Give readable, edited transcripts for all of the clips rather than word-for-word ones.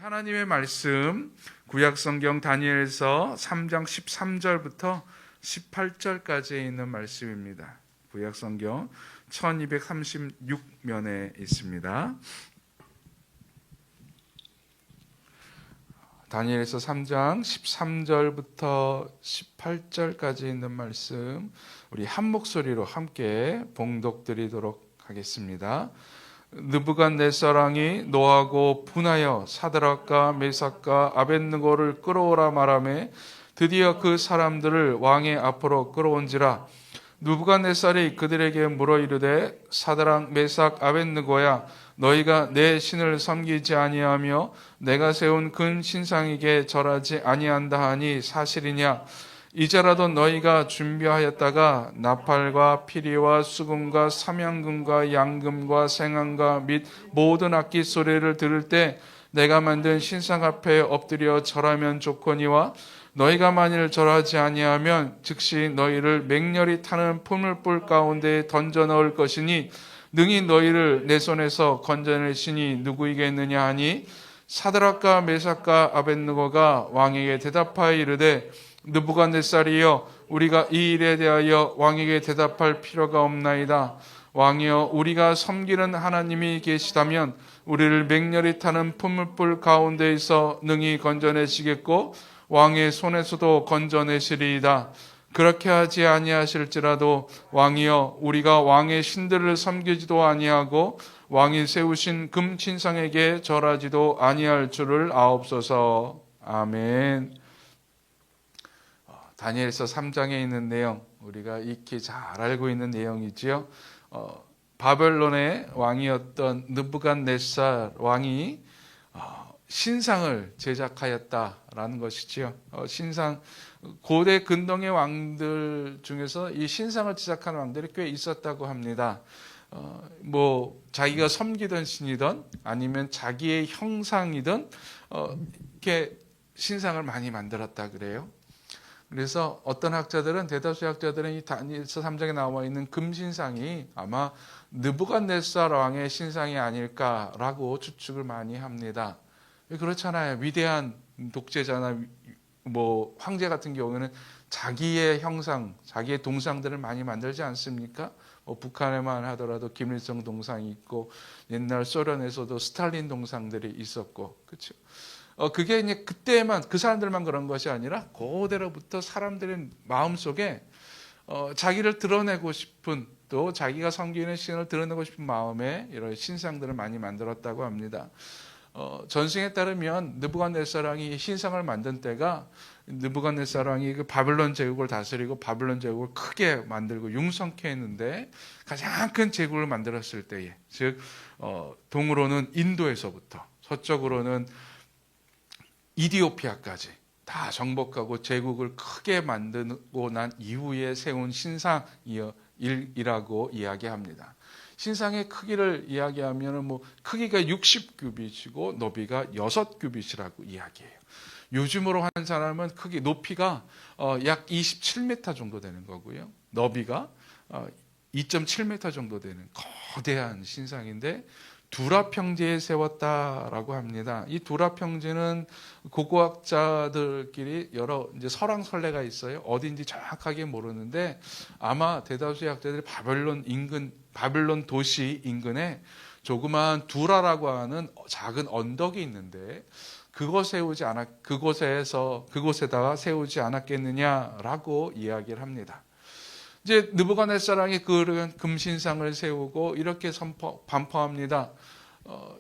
하나님의 말씀 구약성경 다니엘서 3장 13절부터 18절까지 있는 말씀입니다. 구약성경 1236면에 있습니다. 다니엘서 3장 13절부터 18절까지 있는 말씀 우리 한 목소리로 함께 봉독드리도록 하겠습니다. 느부갓네살왕이 노하고 분하여 사드락과 메삭과 아벳느고를 끌어오라 말하매 드디어 그 사람들을 왕의 앞으로 끌어온지라. 느부갓네살이 그들에게 물어 이르되 사드락 메삭 아벳느고야, 너희가 내 신을 섬기지 아니하며 내가 세운 근 신상에게 절하지 아니한다 하니 사실이냐? 이제라도 너희가 준비하였다가 나팔과 피리와 수금과 삼양금과 양금과 생황과 및 모든 악기 소리를 들을 때 내가 만든 신상 앞에 엎드려 절하면 좋거니와 너희가 만일 절하지 아니하면 즉시 너희를 맹렬히 타는 포물불 가운데 던져 넣을 것이니 능히 너희를 내 손에서 건져낼 신이 누구이겠느냐 하니 사드락과 메삭과 아벳느고가 왕에게 대답하여 이르되 느부갓네살이여, 우리가 이 일에 대하여 왕에게 대답할 필요가 없나이다. 왕이여, 우리가 섬기는 하나님이 계시다면 우리를 맹렬히 타는 포물불 가운데에서 능히 건져내시겠고 왕의 손에서도 건져내시리이다. 그렇게 하지 아니하실지라도 왕이여, 우리가 왕의 신들을 섬기지도 아니하고 왕이 세우신 금 신상에게 절하지도 아니할 줄을 아옵소서. 아멘. 다니엘서 3장에 있는 내용, 우리가 익히 잘 알고 있는 내용이지요. 바벨론의 왕이었던 느부갓네살 왕이 신상을 제작하였다라는 것이지요. 신상, 고대 근동의 왕들 중에서 이 신상을 제작하는 왕들이 꽤 있었다고 합니다. 자기가 섬기던 신이든 아니면 자기의 형상이든 이렇게 신상을 많이 만들었다 그래요. 그래서 어떤 학자들은, 대다수의 학자들은 이 다니엘서 3장에 나와 있는 금신상이 아마 느부갓네살 왕의 신상이 아닐까라고 추측을 많이 합니다. 그렇잖아요. 위대한 독재자나 황제 같은 경우는 자기의 형상, 자기의 동상들을 많이 만들지 않습니까? 북한에만 하더라도 김일성 동상이 있고 옛날 소련에서도 스탈린 동상들이 있었고, 그렇죠? 그게 이제 그때만, 그 사람들만 그런 것이 아니라 그대로부터 사람들의 마음속에 자기를 드러내고 싶은, 또 자기가 섬기는 신을 드러내고 싶은 마음에 이런 신상들을 많이 만들었다고 합니다. 전승에 따르면 느부갓네살 왕이 신상을 만든 때가 느부갓네살 왕이 그 바벨론 제국을 다스리고 바벨론 제국을 크게 만들고 융성케 했는데 가장 큰 제국을 만들었을 때에, 즉 동으로는 인도에서부터 서쪽으로는 이디오피아까지 다 정복하고 제국을 크게 만들고 난 이후에 세운 신상이라고 이야기합니다. 신상의 크기를 이야기하면 크기가 60규빗이고 높이가 6규빗이라고 이야기해요. 요즘으로 한 사람은 높이가 약 27m 정도 되는 거고요. 너비가 2.7m 정도 되는 거대한 신상인데 두라 평지에 세웠다라고 합니다. 이 두라 평지는 고고학자들끼리 여러 이제 설왕설래가 있어요. 어딘지 정확하게 모르는데 아마 대다수의 학자들이 바벨론 도시 인근에 조그마한 두라라고 하는 작은 언덕이 있는데 그곳에다가 세우지 않았겠느냐라고 이야기를 합니다. 이제 느부갓네살 왕이 그 금신상을 세우고 이렇게 반포합니다.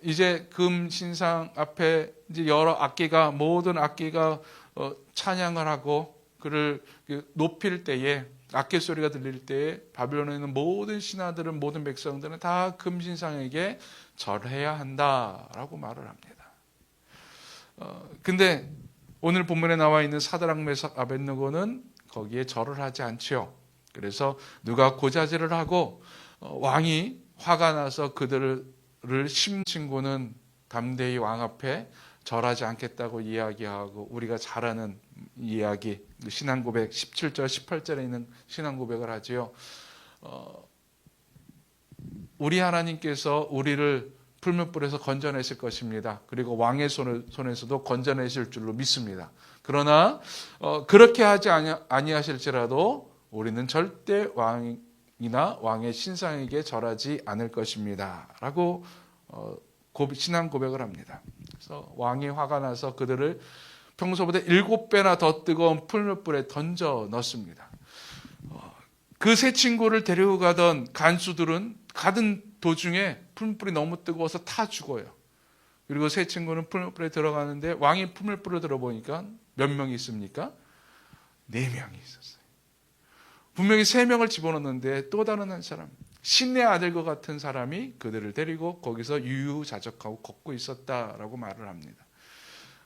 이제 금신상 앞에 이제 모든 악기가 찬양을 하고 그를 높일 때에, 악기 소리가 들릴 때에 바벨론에 있는 모든 신하들은, 모든 백성들은 다 금신상에게 절해야 한다라고 말을 합니다. 근데 오늘 본문에 나와 있는 사드락 메삭 아벳느고는 거기에 절을 하지 않지요. 그래서 누가 고자질을 하고 왕이 화가 나서 그들을 친구는 담대히 왕 앞에 절하지 않겠다고 이야기하고, 우리가 잘 아는 이야기, 신앙고백 17절 18절에 있는 신앙고백을 하지요. 우리 하나님께서 우리를 풀무불에서 건져내실 것입니다. 그리고 왕의 손에서도 건져내실 줄로 믿습니다. 그러나 그렇게 하지 아니하실지라도 우리는 절대 왕이나 왕의 신상에게 절하지 않을 것입니다. 라고 신앙 고백을 합니다. 그래서 왕이 화가 나서 그들을 평소보다 7배나 더 뜨거운 풀무불에 던져 넣습니다. 그 세 친구를 데리고 가던 간수들은 가던 도중에 풀무불이 너무 뜨거워서 타 죽어요. 그리고 세 친구는 풀무불에 들어가는데 왕이 풀무불에 들어보니까 몇 명이 있습니까? 4명이 있었어요. 분명히 3명을 집어넣는데 또 다른 한 사람, 신의 아들과 같은 사람이 그들을 데리고 거기서 유유자적하고 걷고 있었다라고 말을 합니다.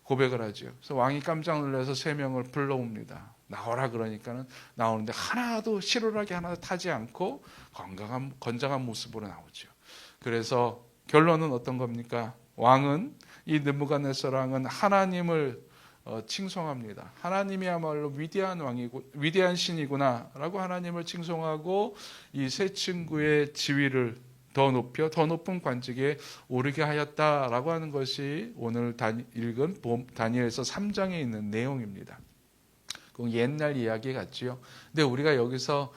고백을 하죠. 그래서 왕이 깜짝 놀라서 3명을 불러옵니다. 나오라 그러니까는 나오는데 하나도 실오라기 하나도 타지 않고 건강한 모습으로 나오죠. 그래서 결론은 어떤 겁니까? 왕은 이 느부갓네살 왕은 하나님을 칭송합니다. 하나님이야말로 위대한 왕이고 위대한 신이구나라고 하나님을 칭송하고 이 세 친구의 지위를 더 높여 더 높은 관직에 오르게 하였다라고 하는 것이 오늘 읽은 다니엘서 3장에 있는 내용입니다. 그 옛날 이야기 같지요. 근데 우리가 여기서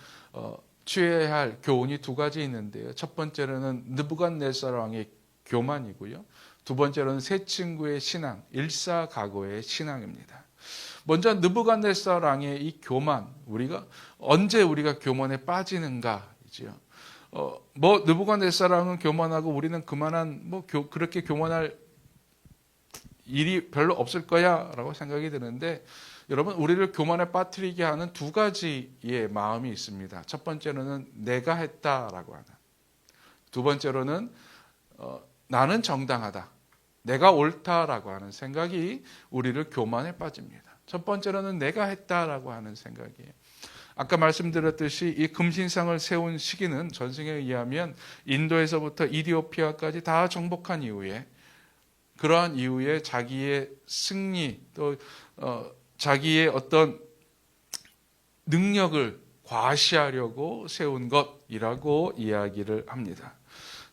취해야 할 교훈이 2가지 있는데요. 첫 번째로는 느부갓네살 왕의 교만이고요. 두 번째로는 세 친구의 신앙, 일사각오의 신앙입니다. 먼저 느부갓네살 왕의 이 교만, 언제 우리가 교만에 빠지는가이지요. 느부갓네살 왕은 교만하고 우리는 그만한 그렇게 교만할 일이 별로 없을 거야라고 생각이 드는데, 여러분, 우리를 교만에 빠뜨리게 하는 2가지의 마음이 있습니다. 첫 번째로는 내가 했다라고 하는, 두 번째로는 나는 정당하다, 내가 옳다라고 하는 생각이 우리를 교만에 빠집니다. 첫 번째로는 내가 했다라고 하는 생각이에요. 아까 말씀드렸듯이 이 금신상을 세운 시기는 전승에 의하면 인도에서부터 이디오피아까지 다 정복한 이후에, 그러한 이후에 자기의 승리 또 자기의 어떤 능력을 과시하려고 세운 것이라고 이야기를 합니다.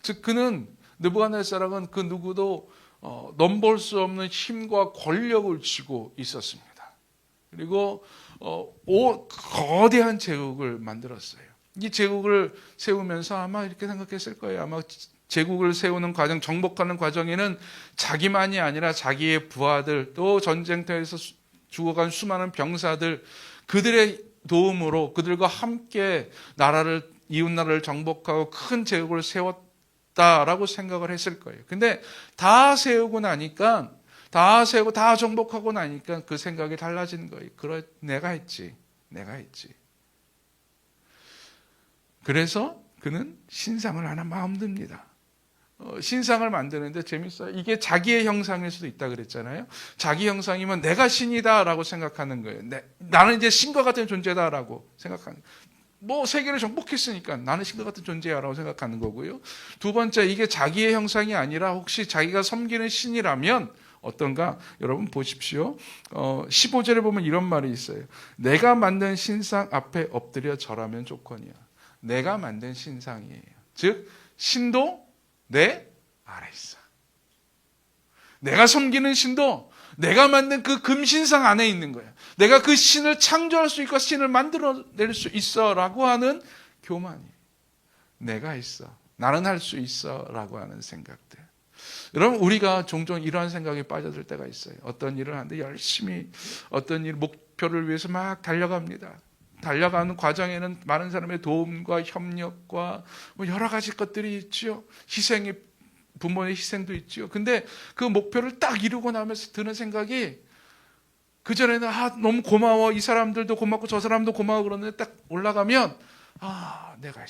즉 그는 느부갓네살은 그 누구도 넘볼 수 없는 힘과 권력을 쥐고 있었습니다. 그리고 거대한 제국을 만들었어요. 이 제국을 세우면서 아마 이렇게 생각했을 거예요. 아마 제국을 세우는 과정, 정복하는 과정에는 자기만이 아니라 자기의 부하들, 또 전쟁터에서 죽어간 수많은 병사들, 그들의 도움으로 그들과 함께 이웃나라를 정복하고 큰 제국을 세웠다라고 생각을 했을 거예요. 근데 다 세우고 다 정복하고 나니까 그 생각이 달라진 거예요. 내가 했지. 그래서 그는 신상을 하나 만듭니다. 신상을 만드는데 재밌어요. 이게 자기의 형상일 수도 있다 그랬잖아요. 자기 형상이면 내가 신이다라고 생각하는 거예요. 나는 이제 신과 같은 존재다라고 생각하는 거예요. 세계를 정복했으니까 나는 신과 같은 존재야라고 생각하는 거고요. 두 번째, 이게 자기의 형상이 아니라 혹시 자기가 섬기는 신이라면 어떤가? 여러분 보십시오. 15절에 보면 이런 말이 있어요. 내가 만든 신상 앞에 엎드려 절하면 좋거니와. 내가 만든 신상이에요. 즉 신도 내 아래 있어. 내가 섬기는 신도 내가 만든 그 금신상 안에 있는 거야. 내가 그 신을 창조할 수 있고 신을 만들어낼 수 있어라고 하는 교만이. 내가 있어. 나는 할 수 있어라고 하는 생각들. 여러분, 우리가 종종 이러한 생각에 빠져들 때가 있어요. 어떤 일을 하는데 열심히 어떤 목표를 위해서 막 달려갑니다. 달려가는 과정에는 많은 사람의 도움과 협력과 여러 가지 것들이 있지요. 부모의 희생도 있지요. 근데 그 목표를 딱 이루고 나면서 드는 생각이, 그전에는 너무 고마워, 이 사람들도 고맙고 저 사람도 고마워 그러는데 딱 올라가면 내가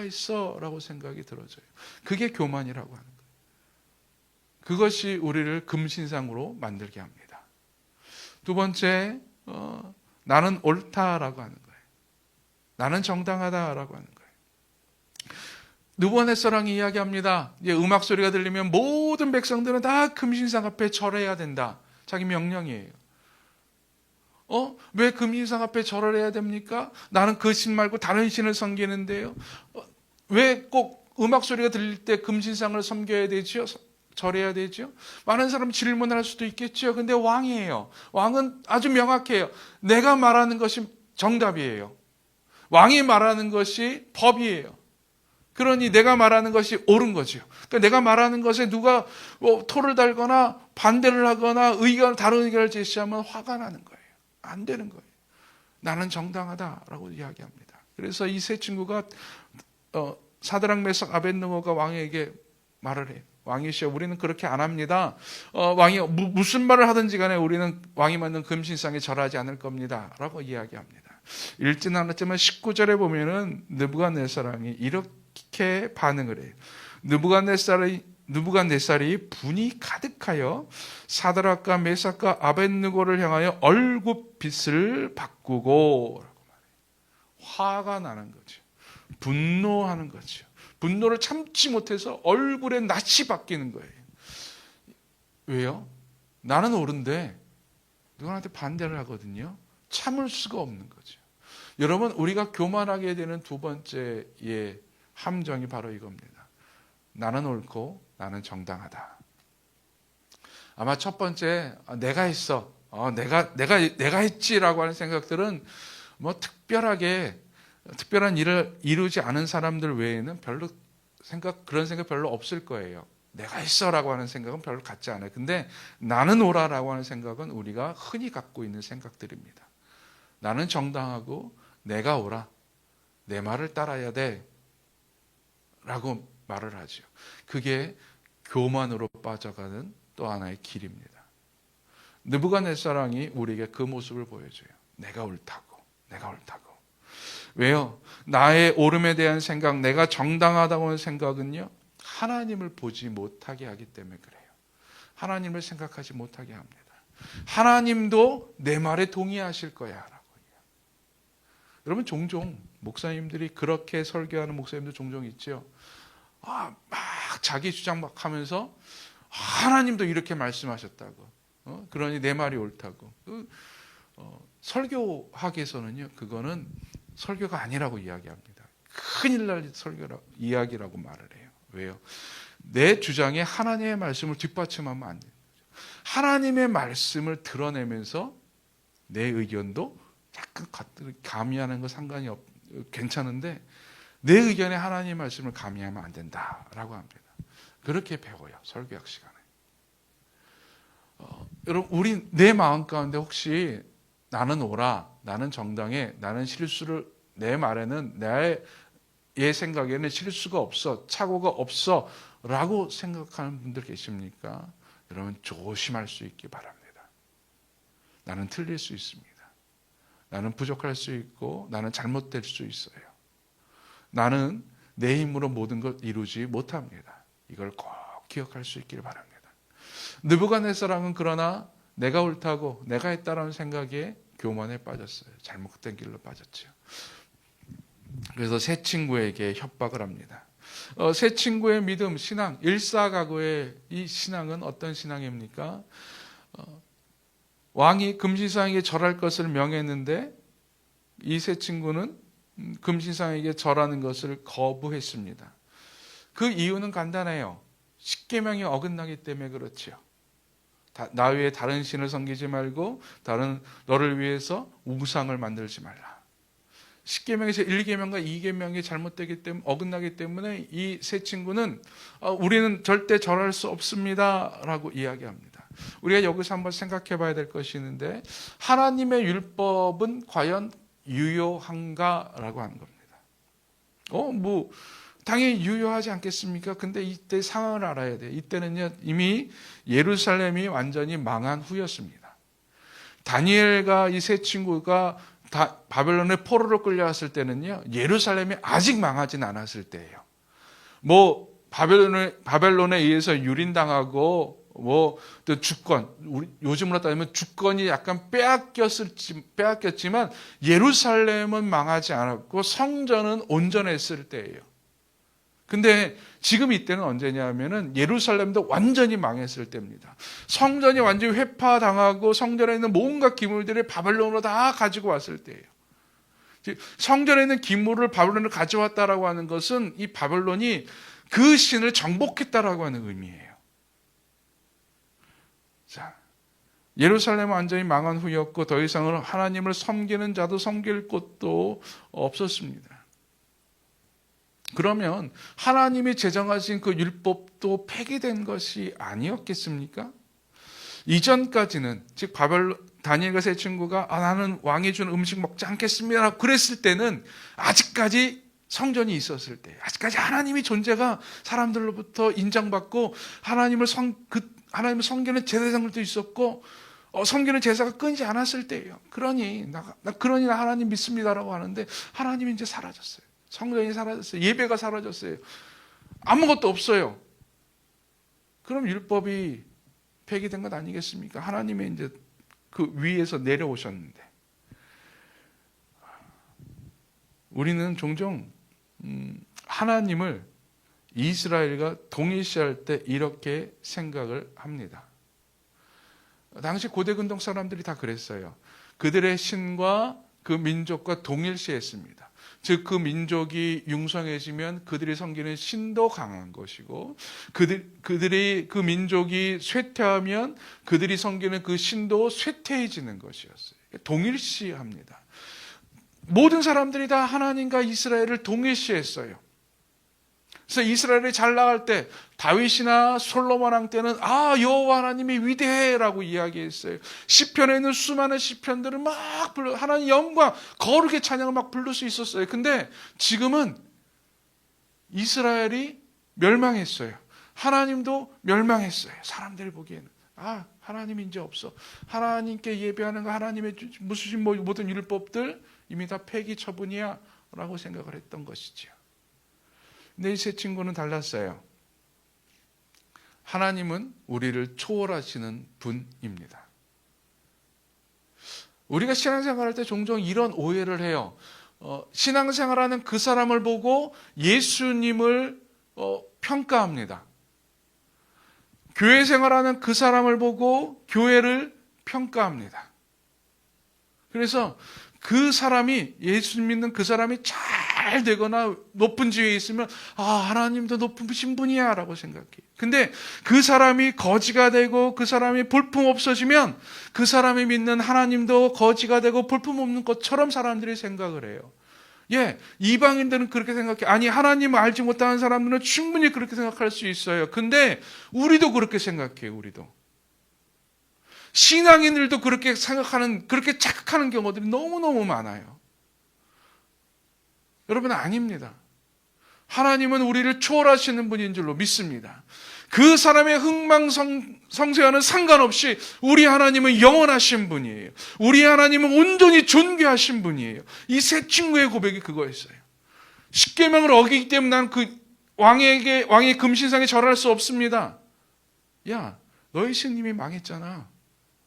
있어 라고 생각이 들어져요. 그게 교만이라고 하는 거예요. 그것이 우리를 금신상으로 만들게 합니다. 두 번째, 나는 옳다라고 하는 거예요. 나는 정당하다라고 하는 거예요. 느부갓네살 왕이 이야기합니다. 음악 소리가 들리면 모든 백성들은 다 금신상 앞에 절해야 된다. 자기 명령이에요. 왜 금신상 앞에 절을 해야 됩니까? 나는 그 신 말고 다른 신을 섬기는데요. 왜 꼭 음악 소리가 들릴 때 금신상을 섬겨야 되죠. 절해야 되죠. 많은 사람이 질문을 할 수도 있겠죠. 근데 왕이에요. 왕은 아주 명확해요. 내가 말하는 것이 정답이에요. 왕이 말하는 것이 법이에요. 그러니 내가 말하는 것이 옳은 거죠. 그러니까 내가 말하는 것에 누가 토를 달거나 반대를 하거나 다른 의견을 제시하면 화가 나는 거예요. 안 되는 거예요. 나는 정당하다라고 이야기합니다. 그래서 이 세 친구가 사드락 메삭 아벳느고가 왕에게 말을 해요. 왕이시여, 우리는 그렇게 안 합니다. 왕이 무슨 말을 하든지 간에 우리는 왕이 만든 금신상에 절하지 않을 겁니다. 라고 이야기합니다. 읽지는 않았지만 19절에 보면은 느부갓네살이 이렇게 반응을 해요. 느부갓네살이 분이 가득하여 사드락과 메삭과 아벳느고를 향하여 얼굴빛을 바꾸고, 라고 말해요. 화가 나는 거죠. 분노하는 거죠. 분노를 참지 못해서 얼굴에 낯이 바뀌는 거예요. 왜요? 나는 옳은데 누구한테 반대를 하거든요. 참을 수가 없는 거죠. 여러분, 우리가 교만하게 되는 두 번째의 함정이 바로 이겁니다. 나는 옳고 나는 정당하다. 아마 첫 번째, 내가 했어, 내가 했지라고 하는 생각들은 뭐 특별한 일을 이루지 않은 사람들 외에는 그런 생각 별로 없을 거예요. 내가 했어라고 하는 생각은 별로 갖지 않아요. 근데 나는 옳아라고 하는 생각은 우리가 흔히 갖고 있는 생각들입니다. 나는 정당하고 내가 옳아, 내 말을 따라야 돼 라고 말을 하죠. 그게 교만으로 빠져가는 또 하나의 길입니다. 느부갓네살 왕이 우리에게 그 모습을 보여줘요. 내가 옳다고. 왜요? 나의 옳음에 대한 생각, 내가 정당하다고 하는 생각은요, 하나님을 보지 못하게 하기 때문에 그래요. 하나님을 생각하지 못하게 합니다. 하나님도 내 말에 동의하실 거야 라고. 여러분, 종종 목사님들이 그렇게 설교하는 목사님들 종종 있죠. 막 자기 주장 막 하면서 하나님도 이렇게 말씀하셨다고, 그러니 내 말이 옳다고. 설교학에서는요, 그거는 설교가 아니라고 이야기합니다. 큰일 날 이야기라고 말을 해요. 왜요? 내 주장에 하나님의 말씀을 뒷받침하면 안 돼요. 하나님의 말씀을 드러내면서 내 의견도 약간 가미하는 거 괜찮은데 내 의견에 하나님의 말씀을 가미하면 안 된다라고 합니다. 그렇게 배워요, 설교학 시간에. 여러분, 우리 내 마음 가운데 혹시 나는 옳아, 나는 정당해, 나는 내 말에는 내 생각에는 실수가 없어, 착오가 없어 라고 생각하는 분들 계십니까? 여러분, 조심할 수 있기 바랍니다. 나는 틀릴 수 있습니다. 나는 부족할 수 있고 나는 잘못될 수 있어요. 나는 내 힘으로 모든 걸 이루지 못합니다. 이걸 꼭 기억할 수 있기를 바랍니다. 느부갓네살 왕은 그러나 내가 옳다고, 내가 했다라는 생각에 교만에 빠졌어요. 잘못된 길로 빠졌죠. 그래서 세 친구에게 협박을 합니다. 세 친구의 믿음, 신앙, 일사각오의 이 신앙은 어떤 신앙입니까? 왕이 금신상에게 절할 것을 명했는데 이 세 친구는 금신상에게 절하는 것을 거부했습니다. 그 이유는 간단해요. 십계명이 어긋나기 때문에 그렇지요. 나 외에 다른 신을 섬기지 말고 너를 위해서 우상을 만들지 말라. 십계명에서 1계명과 2계명이 잘못되기 때문에, 어긋나기 때문에 이 세 친구는 우리는 절대 절할 수 없습니다 라고 이야기합니다. 우리가 여기서 한번 생각해 봐야 될 것이 있는데, 하나님의 율법은 과연 유효한가 라고 하는 겁니다. 당연히 유효하지 않겠습니까? 근데 이때 상황을 알아야 돼요. 이때는요, 이미 예루살렘이 완전히 망한 후였습니다. 다니엘과 이 세 친구가 바벨론에 포로로 끌려왔을 때는요, 예루살렘이 아직 망하진 않았을 때예요. 바벨론에 의해서 유린당하고 또 주권, 요즘으로 따지면 주권이 약간 빼앗겼지만 예루살렘은 망하지 않았고 성전은 온전했을 때예요. 근데 지금 이때는 언제냐면은 예루살렘도 완전히 망했을 때입니다. 성전이 완전히 회파당하고 성전에 있는 온갖 기물들이 바벨론으로 다 가지고 왔을 때예요. 성전에 있는 기물을 바벨론으로 가져왔다라고 하는 것은 이 바벨론이 그 신을 정복했다라고 하는 의미예요. 자, 예루살렘은 완전히 망한 후였고 더 이상은 하나님을 섬기는 자도 섬길 곳도 없었습니다. 그러면 하나님이 제정하신 그 율법도 폐기된 것이 아니었겠습니까? 이전까지는, 즉 다니엘과 세 친구가 나는 왕이 준 음식 먹지 않겠습니다 그랬을 때는 아직까지 성전이 있었을 때, 아직까지 하나님의 존재가 사람들로부터 인정받고 하나님을 섬기는 제사장들도 있었고 섬기는 제사가 끊이지 않았을 때예요. 그러니 나 하나님 믿습니다라고 하는데 하나님이 이제 사라졌어요. 성전이 사라졌어요. 예배가 사라졌어요. 아무것도 없어요. 그럼 율법이 폐기된 것 아니겠습니까? 하나님이 이제 그 위에서 내려오셨는데 우리는 종종 하나님을 이스라엘과 동일시할 때 이렇게 생각을 합니다. 당시 고대 근동 사람들이 다 그랬어요. 그들의 신과 그 민족과 동일시했습니다. 즉 그 민족이 융성해지면 그들이 섬기는 신도 강한 것이고 그들이 그 민족이 쇠퇴하면 그들이 섬기는 그 신도 쇠퇴해지는 것이었어요. 동일시합니다. 모든 사람들이 다 하나님과 이스라엘을 동일시했어요. 그래서 이스라엘이 잘 나갈 때 다윗이나 솔로몬 왕 때는 여호와 하나님이 위대해라고 이야기했어요. 시편에 있는 수많은 시편들을 막 불러 하나님 영광 거룩의 찬양을 막 부를 수 있었어요. 근데 지금은 이스라엘이 멸망했어요. 하나님도 멸망했어요. 사람들이 보기에는 하나님이 이제 없어. 하나님께 예배하는 거 하나님의 무슨 모든 율법들 이미 다 폐기 처분이야 라고 생각을 했던 것이지요. 근데 이 세 친구는 달랐어요. 하나님은 우리를 초월하시는 분입니다. 우리가 신앙생활할 때 종종 이런 오해를 해요. 신앙생활하는 그 사람을 보고 예수님을 평가합니다. 교회 생활하는 그 사람을 보고 교회를 평가합니다. 그래서 그 사람이 예수 믿는 그 사람이 잘 되거나 높은 지위에 있으면 하나님도 높으신 분이야 라고 생각해요. 근데 그 사람이 거지가 되고 그 사람이 볼품 없어지면 그 사람이 믿는 하나님도 거지가 되고 볼품 없는 것처럼 사람들이 생각을 해요. 이방인들은 그렇게 생각해. 아니 하나님을 알지 못하는 사람들은 충분히 그렇게 생각할 수 있어요. 근데 우리도 그렇게 생각해요. 우리도 신앙인들도 그렇게 생각하는, 그렇게 착각하는 경우들이 너무너무 많아요. 여러분 아닙니다. 하나님은 우리를 초월하시는 분인 줄로 믿습니다. 그 사람의 흥망성쇠와는 상관없이 우리 하나님은 영원하신 분이에요. 우리 하나님은 온전히 존귀하신 분이에요. 이 세 친구의 고백이 그거였어요. 십계명을 어기기 때문에 난 그 왕의 금신상에 절할 수 없습니다. 너희 신님이 망했잖아.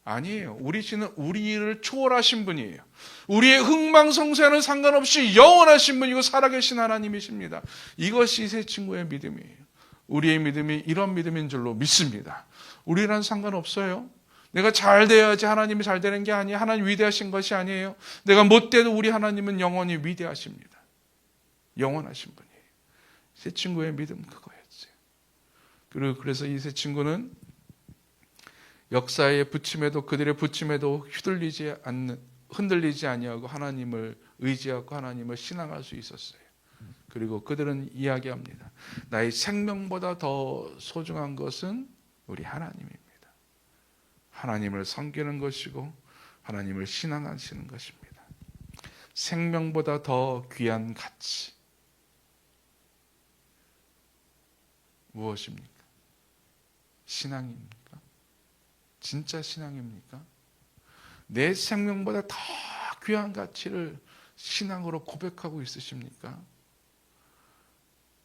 아니에요. 우리 신은 우리를 초월하신 분이에요. 우리의 흥망성쇠와는 상관없이 영원하신 분이고 살아계신 하나님이십니다. 이것이 세 친구의 믿음이에요. 우리의 믿음이 이런 믿음인 줄로 믿습니다. 우리랑 상관없어요. 내가 잘 돼야지 하나님이 잘 되는 게 아니에요. 하나님 위대하신 것이 아니에요. 내가 못돼도 우리 하나님은 영원히 위대하십니다. 영원하신 분이에요. 세 친구의 믿음 그거였어요. 그리고 그래서 이 세 친구는 역사의 부침에도 그들의 부침에도 흔들리지 아니하고 하나님을 의지하고 하나님을 신앙할 수 있었어요. 그리고 그들은 이야기합니다. 나의 생명보다 더 소중한 것은 우리 하나님입니다. 하나님을 섬기는 것이고 하나님을 신앙하시는 것입니다. 생명보다 더 귀한 가치 무엇입니까? 신앙입니까? 진짜 신앙입니까? 내 생명보다 더 귀한 가치를 신앙으로 고백하고 있으십니까?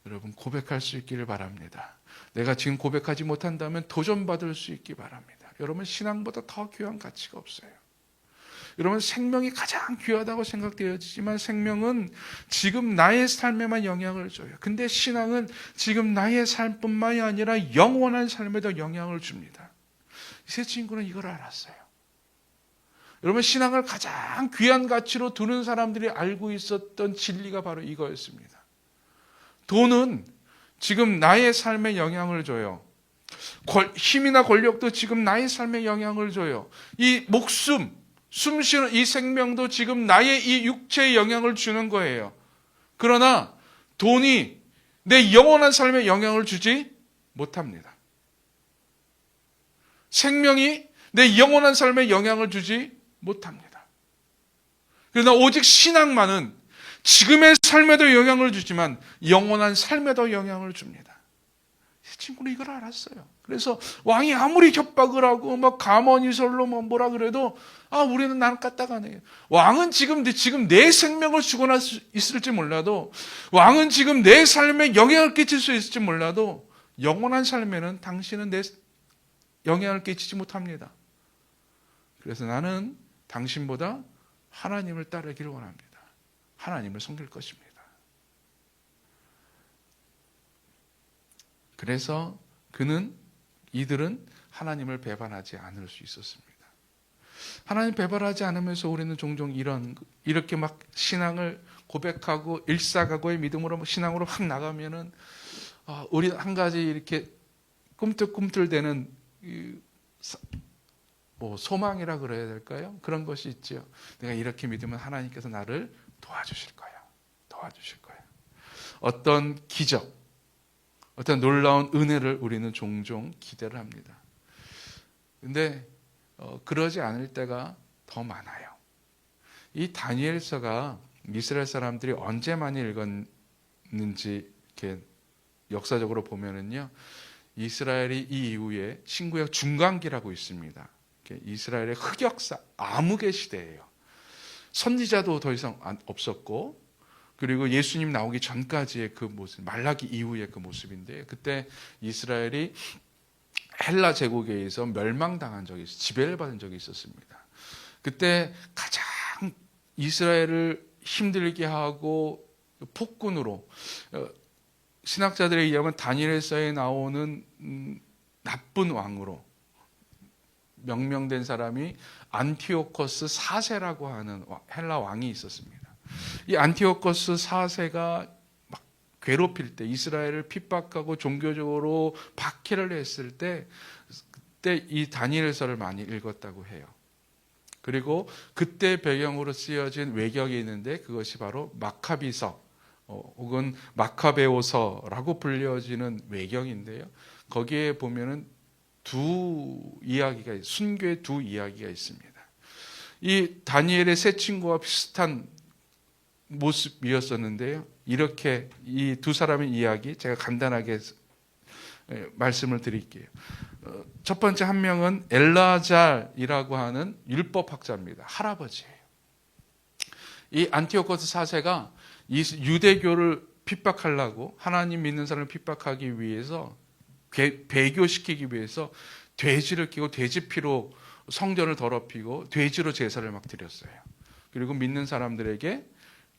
여러분 고백할 수 있기를 바랍니다. 내가 지금 고백하지 못한다면 도전받을 수 있기 바랍니다. 여러분 신앙보다 더 귀한 가치가 없어요. 여러분 생명이 가장 귀하다고 생각되어지지만 생명은 지금 나의 삶에만 영향을 줘요. 근데 신앙은 지금 나의 삶뿐만이 아니라 영원한 삶에도 영향을 줍니다. 세 친구는 이걸 알았어요. 여러분, 신앙을 가장 귀한 가치로 두는 사람들이 알고 있었던 진리가 바로 이거였습니다. 돈은 지금 나의 삶에 영향을 줘요. 힘이나 권력도 지금 나의 삶에 영향을 줘요. 이 목숨, 숨쉬는 이 생명도 지금 나의 이 육체에 영향을 주는 거예요. 그러나 돈이 내 영원한 삶에 영향을 주지 못합니다. 생명이 내 영원한 삶에 영향을 주지 못합니다. 그러나 오직 신앙만은 지금의 삶에도 영향을 주지만 영원한 삶에도 영향을 줍니다. 이 친구는 이걸 알았어요. 그래서 왕이 아무리 협박을 하고 막 가문이설로 뭐라 그래도 우리는 나는 까딱하네. 왕은 지금 내 생명을 주거나 있을지 몰라도, 왕은 지금 내 삶에 영향을 끼칠 수 있을지 몰라도 영원한 삶에는 당신은 내 영향을 끼치지 못합니다. 그래서 나는 당신보다 하나님을 따르기를 원합니다. 하나님을 섬길 것입니다. 그래서 이들은 하나님을 배반하지 않을 수 있었습니다. 하나님 배반하지 않으면서 우리는 종종 이렇게 막 신앙을 고백하고 일사각오의 믿음으로 신앙으로 확 나가면은 우리 한 가지 이렇게 꿈틀꿈틀대는 소망이라 그래야 될까요? 그런 것이 있죠. 내가 이렇게 믿으면 하나님께서 나를 도와주실 거야. 어떤 기적, 어떤 놀라운 은혜를 우리는 종종 기대를 합니다. 근데 그러지 않을 때가 더 많아요. 이 다니엘서가 이스라엘 사람들이 언제 많이 읽었는지 이렇게 역사적으로 보면은요, 이스라엘이 이 이후에 신구약 중간기라고 있습니다. 이스라엘의 흑역사, 암흑의 시대예요. 선지자도 더 이상 없었고, 그리고 예수님 나오기 전까지의 그 모습, 말라기 이후의 그 모습인데, 그때 이스라엘이 헬라 제국에 의해서 멸망당한 적이 있어요. 지배를 받은 적이 있었습니다. 그때 가장 이스라엘을 힘들게 하고 폭군으로, 신학자들에 의하면 다니엘서에 나오는 나쁜 왕으로 명명된 사람이 안티오코스 4세라고 하는 헬라 왕이 있었습니다. 이 안티오코스 4세가 막 괴롭힐 때, 이스라엘을 핍박하고 종교적으로 박해를 했을 때, 그때 이 다니엘서를 많이 읽었다고 해요. 그리고 그때 배경으로 쓰여진 외경이 있는데, 그것이 바로 마카비서 혹은 마카베오서라고 불려지는 외경인데요. 거기에 보면은 순교의 두 이야기가 있습니다. 이 다니엘의 세 친구와 비슷한 모습이었었는데요. 이렇게 이 두 사람의 이야기 제가 간단하게 말씀을 드릴게요. 첫 번째 한 명은 엘라잘이라고 하는 율법학자입니다. 할아버지예요. 이 안티오코스 4세가 이 유대교를 핍박하려고, 하나님 믿는 사람을 핍박하기 위해서, 배교시키기 위해서 돼지를 끼고 돼지 피로 성전을 더럽히고 돼지로 제사를 막 드렸어요. 그리고 믿는 사람들에게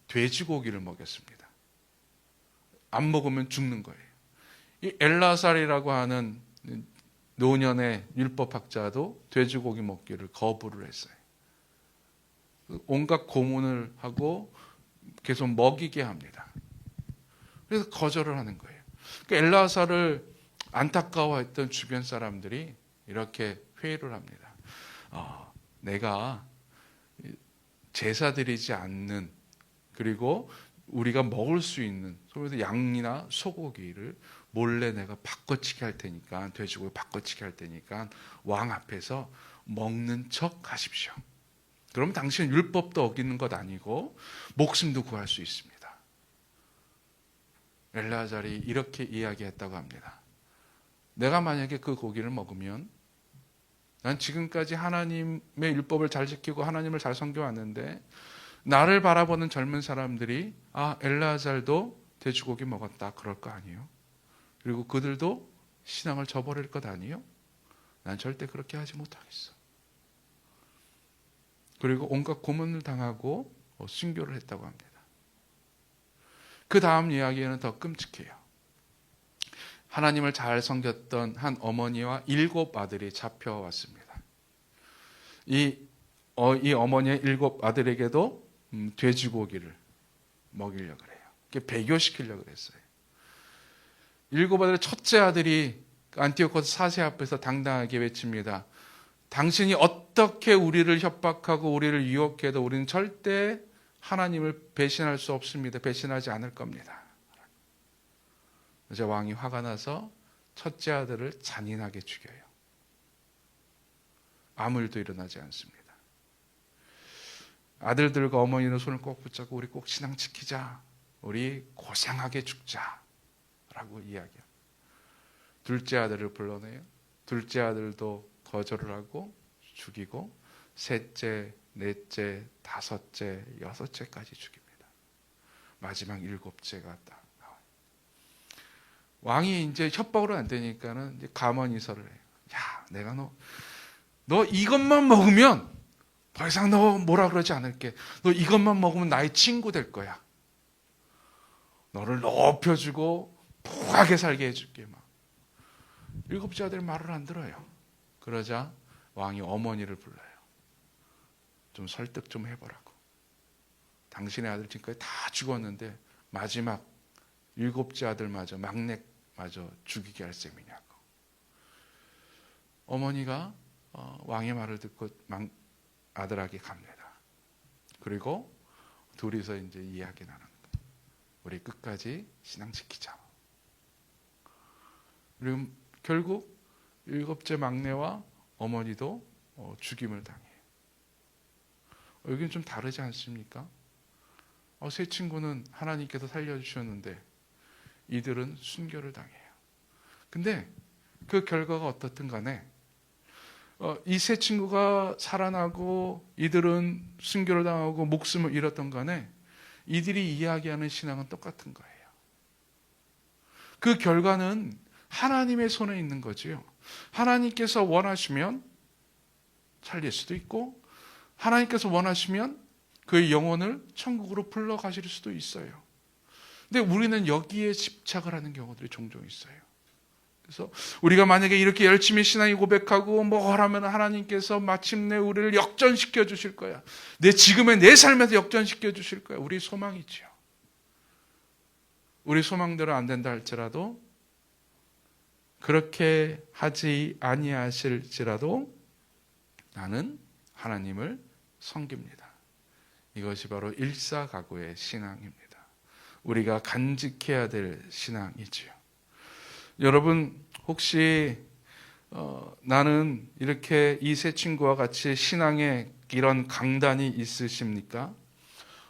돼지고기를 먹였습니다. 안 먹으면 죽는 거예요. 이 엘라살이라고 하는 노년의 율법학자도 돼지고기 먹기를 거부를 했어요. 온갖 고문을 하고 계속 먹이게 합니다. 그래서 거절을 하는 거예요. 그러니까 엘라살을 안타까워했던 주변 사람들이 이렇게 회의를 합니다. 내가 제사 드리지 않는, 그리고 우리가 먹을 수 있는 양이나 소고기를 몰래 내가 바꿔치기 할 테니까, 돼지고기 바꿔치기 할 테니까 왕 앞에서 먹는 척 하십시오. 그러면 당신은 율법도 어기는 것 아니고 목숨도 구할 수 있습니다. 엘라잘이 이렇게 이야기했다고 합니다. 내가 만약에 그 고기를 먹으면, 난 지금까지 하나님의 율법을 잘 지키고 하나님을 잘 섬겨왔는데, 나를 바라보는 젊은 사람들이 엘라잘도 돼지고기 먹었다 그럴 거 아니에요? 그리고 그들도 신앙을 저버릴 것 아니에요? 난 절대 그렇게 하지 못하겠어. 그리고 온갖 고문을 당하고 순교를 했다고 합니다. 그 다음 이야기는 더 끔찍해요. 하나님을 잘 섬겼던 한 어머니와 7 아들이 잡혀왔습니다. 이 이 어머니의 7 아들에게도 돼지고기를 먹이려고 그래요. 배교시키려고 그랬어요. 7 아들의 첫째 아들이 안티오코스 4세 앞에서 당당하게 외칩니다. 당신이 어떻게 우리를 협박하고 우리를 유혹해도 우리는 절대 하나님을 배신할 수 없습니다. 배신하지 않을 겁니다. 이제 왕이 화가 나서 첫째 아들을 잔인하게 죽여요. 아무 일도 일어나지 않습니다. 아들들과 어머니는 손을 꼭 붙잡고 우리 꼭 신앙 지키자. 우리 고생하게 죽자. 라고 이야기합니다. 둘째 아들을 불러내요. 둘째 아들도 거절을 하고 죽이고 셋째, 넷째, 다섯째, 여섯째까지 죽입니다. 마지막 7째가 딱 나와요. 왕이 이제 협박으로 안 되니까는 이제 감언이설을 해요. 야, 내가 너 이것만 먹으면 더 이상 너 뭐라 그러지 않을게. 너 이것만 먹으면 나의 친구 될 거야. 너를 높여주고 부하게 살게 해줄게. 막 7째 아들이 말을 안 들어요. 그러자 왕이 어머니를 불러요. 좀 설득 좀 해보라고. 당신의 아들 지금까지 다 죽었는데 마지막 7째 아들마저 막내마저 죽이게 할 셈이냐고. 어머니가 왕의 말을 듣고 아들에게 갑니다. 그리고 둘이서 이제 이야기 나누는 거예요. 우리 끝까지 신앙 지키자. 그리고 결국 7째 막내와 어머니도 죽임을 당해요. 여기는 좀 다르지 않습니까? 세 친구는 하나님께서 살려주셨는데 이들은 순교를 당해요. 근데 그 결과가 어떻든 간에 이 세 친구가 살아나고 이들은 순교를 당하고 목숨을 잃었던 간에 이들이 이야기하는 신앙은 똑같은 거예요. 그 결과는 하나님의 손에 있는 거지요. 하나님께서 원하시면 살릴 수도 있고 하나님께서 원하시면 그의 영혼을 천국으로 불러가실 수도 있어요. 근데 우리는 여기에 집착을 하는 경우들이 종종 있어요. 그래서 우리가 만약에 이렇게 열심히 신앙이 고백하고 뭘 하면 하나님께서 마침내 우리를 역전시켜 주실 거야. 내 삶에서 역전시켜 주실 거야. 우리 소망이지요. 우리 소망대로 안 된다 할지라도 그렇게 하지 아니하실지라도 나는 하나님을 섬깁니다. 이것이 바로 일사각오의 신앙입니다. 우리가 간직해야 될 신앙이지요. 여러분 혹시 나는 이렇게 이 세 친구와 같이 신앙에 이런 강단이 있으십니까?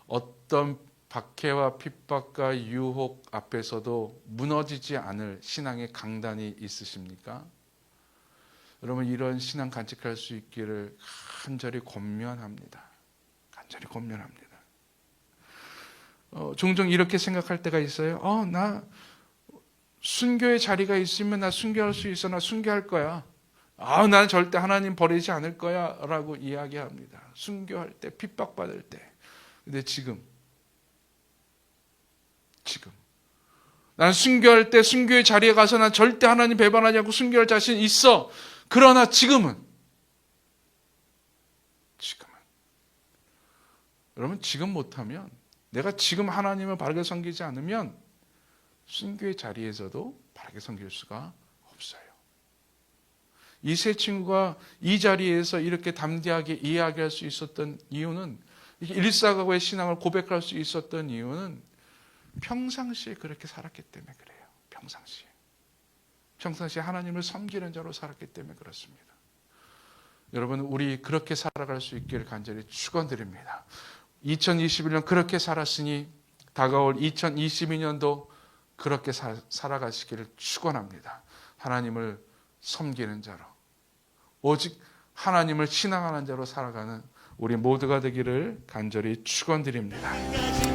어떤 박해와 핍박과 유혹 앞에서도 무너지지 않을 신앙의 강단이 있으십니까? 여러분 이런 신앙 간직할 수 있기를 간절히 권면합니다. 간절히 권면합니다. 종종 이렇게 생각할 때가 있어요. 나 순교의 자리가 있으면 나 순교할 수 있어. 나 순교할 거야. 나는 절대 하나님 버리지 않을 거야 라고 이야기합니다. 순교할 때, 핍박받을 때. 근데 지금 나는 순교할 때 순교의 자리에 가서 난 절대 하나님 배반하지 않고 순교할 자신 있어. 그러나 지금은 여러분 지금 못하면 내가 지금 하나님을 바르게 섬기지 않으면 순교의 자리에서도 바르게 섬길 수가 없어요. 이 세 친구가 이 자리에서 이렇게 담대하게 이야기할 수 있었던 이유는 일사각오의 신앙을 고백할 수 있었던 이유는 평상시에 그렇게 살았기 때문에 그래요. 평상시에 하나님을 섬기는 자로 살았기 때문에 그렇습니다. 여러분 우리 그렇게 살아갈 수 있기를 간절히 축원드립니다. 2021년 그렇게 살았으니 다가올 2022년도 그렇게 살아가시기를 축원합니다. 하나님을 섬기는 자로 오직 하나님을 신앙하는 자로 살아가는 우리 모두가 되기를 간절히 축원드립니다.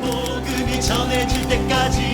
복음이 전해질 때까지